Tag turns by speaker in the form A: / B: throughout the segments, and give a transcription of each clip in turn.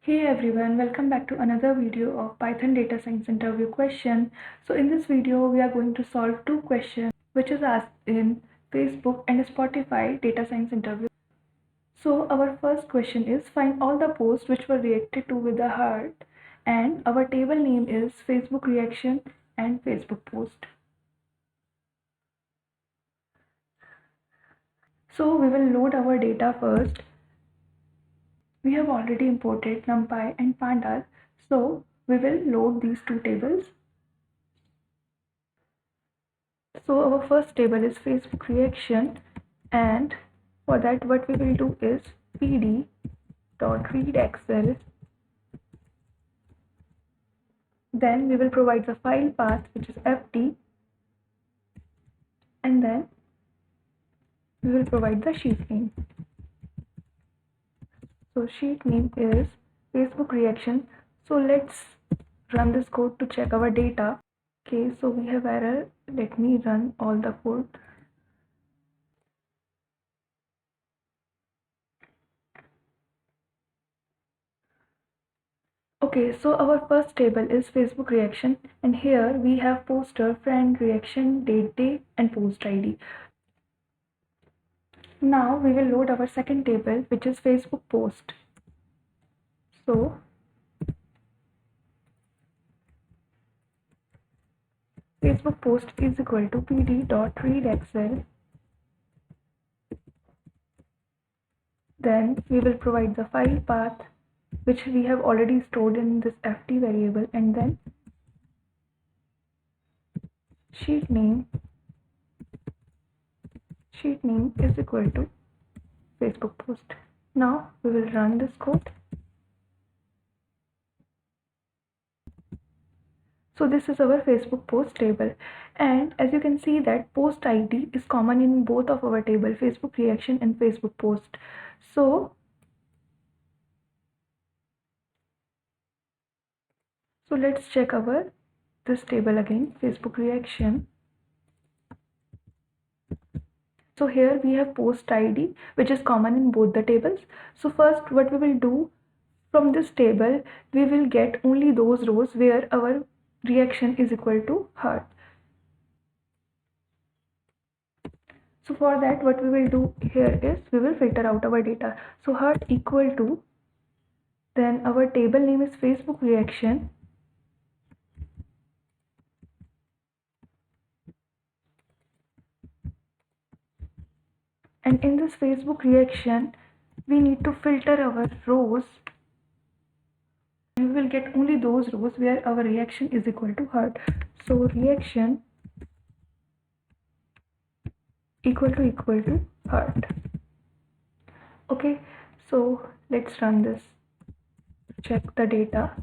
A: Hey everyone, welcome back to another video of Python Data Science interview question. So in this video, we are going to solve two questions which is asked in Facebook and Spotify data science interview. So our first question is find all the posts which were reacted to with a heart, and our table name is Facebook reaction and Facebook post. So we will load our data first. We have already imported NumPy and Pandas, so we will load these two tables. So our first table is Facebook reaction, and for that what we will do is pd.readExcel. Then we will provide the file path which is ft, and then we will provide the sheet name. So sheet name is Facebook reaction. So let's run this code to check our data. Okay, so we have error. Let me run all the code. Okay, so our first table is Facebook reaction, and here we have poster, friend, reaction, date, day, and post ID. Now we will load our second table, which is Facebook post. So Facebook post is equal to pd.readExcel. Then we will provide the file path, which we have already stored in this ft variable, and then sheet name is equal to Facebook post. Now we will run this code. So this is our Facebook post table, and as you can see that post ID is common in both of our table, Facebook reaction and Facebook post. So let's check our this table again, Facebook reaction. So here we have post ID, which is common in both the tables. So first what we will do, from this table we will get only those rows where our reaction is equal to heart. So for that what we will do here is we will filter out our data. So heart equal to, then our table name is Facebook reaction, and in this Facebook reaction we need to filter our rows. We will get only those rows where our reaction is equal to heart. So reaction equal to heart. Okay, so let's run this, check the data.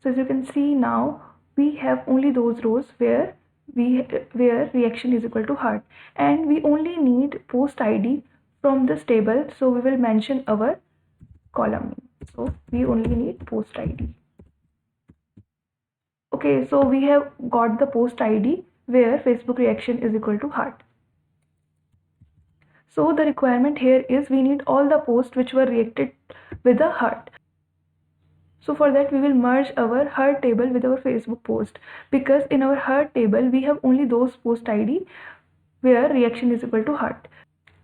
A: So as you can see, now we have only those rows where reaction is equal to heart, and we only need post ID from this table, so we will mention our column name. So we only need post ID. Okay, so we have got the post ID where Facebook reaction is equal to heart. So the requirement here is we need all the posts which were reacted with a heart. So for that we will merge our heart table with our Facebook post, because in our heart table we have only those post ID where reaction is equal to heart.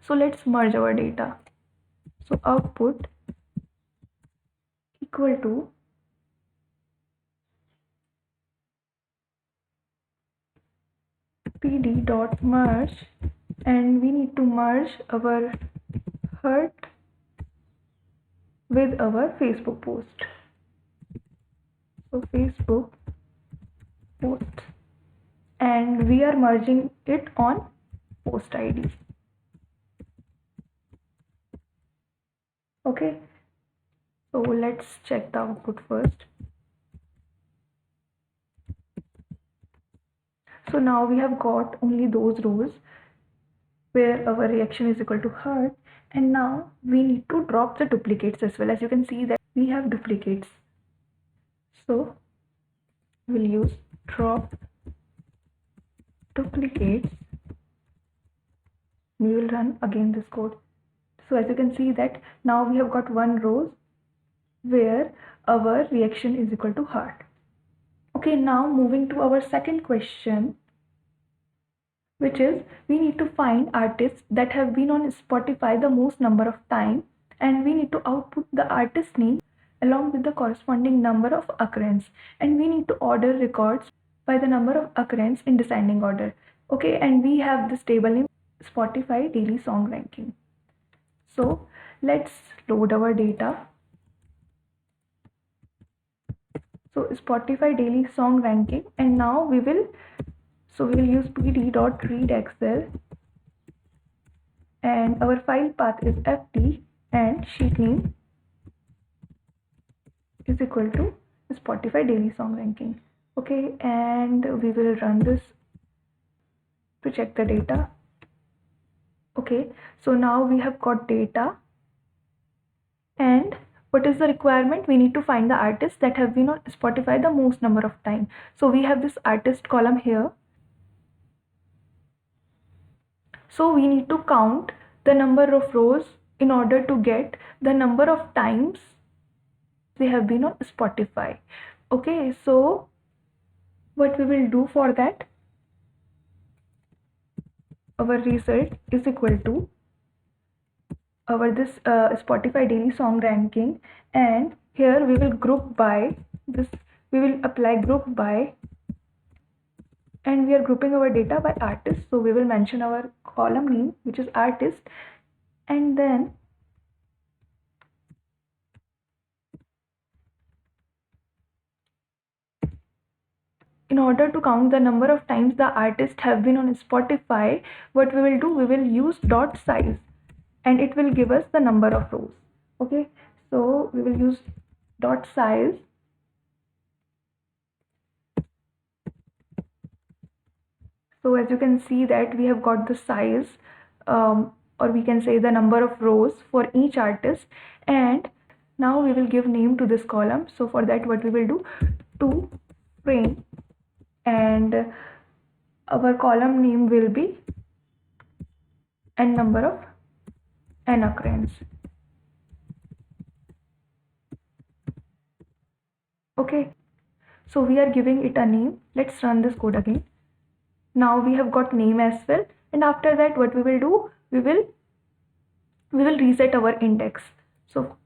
A: So let's merge our data. So output equal to pd.merge, and we need to merge our heart with our Facebook post. So Facebook post, and we are merging it on post ID. Okay, so let's check the output first. So now we have got only those rows where our reaction is equal to heart, and now we need to drop the duplicates as well. As you can see that we have duplicates, so we'll use drop duplicates. We will run again this code. So as you can see that now we have got one row where our reaction is equal to heart. Okay, now moving to our second question, which is we need to find artists that have been on Spotify the most number of time, and we need to output the artist name along with the corresponding number of occurrence, and we need to order records by the number of occurrence in descending order. Okay, and we have this table in Spotify daily song ranking. So let's load our data. So Spotify daily song ranking, and now we will use pd.readexcel, and our file path is ft, and sheet name is equal to Spotify daily song ranking. Okay, and we will run this to check the data. Okay, so now we have got data, and what is the requirement? We need to find the artists that have been on Spotify the most number of time. So we have this artist column here. So we need to count the number of rows in order to get the number of times they have been on Spotify. Okay, so what we will do for that, our result is equal to our this Spotify daily song ranking, and here we will group by this, we will apply group by, and we are grouping our data by artist. So we will mention our column name, which is artist, and then in order to count the number of times the artist have been on Spotify, what we will do, we will use dot size, and it will give us the number of rows. Okay, so we will use dot size, so as you can see that we have got the size, or we can say the number of rows for each artist, and now we will give name to this column. So for that, what we will do, to frame, and our column name will be n number of n occurrence. Okay, so we are giving it a name. Let's run this code again. Now we have got name as well, and after that what we will do, we will reset our index. So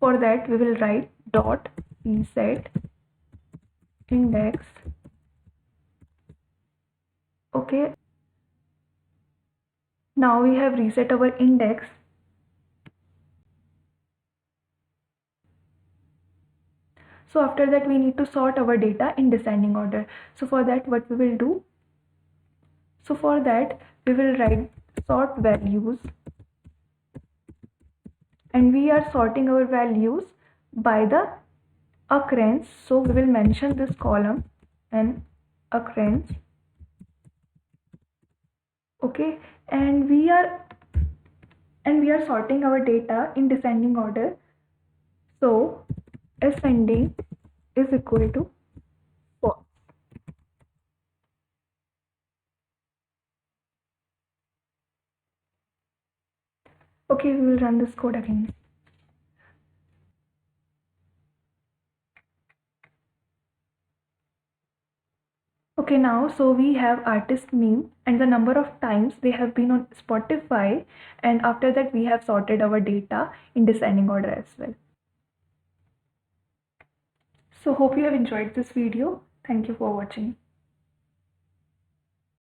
A: for that we will write dot reset index. Okay, now we have reset our index. So after that we need to sort our data in descending order. So for that, what we will do, so for that we will write sort values, and we are sorting our values by the occurrence. So we will mention this column and occurrence. Okay, and we are sorting our data in descending order. So ascending is equal to 4. Okay, we will run this code again. Okay, now so we have artist name and the number of times they have been on Spotify, and after that we have sorted our data in descending order as well. So hope you have enjoyed this video. Thank you for watching.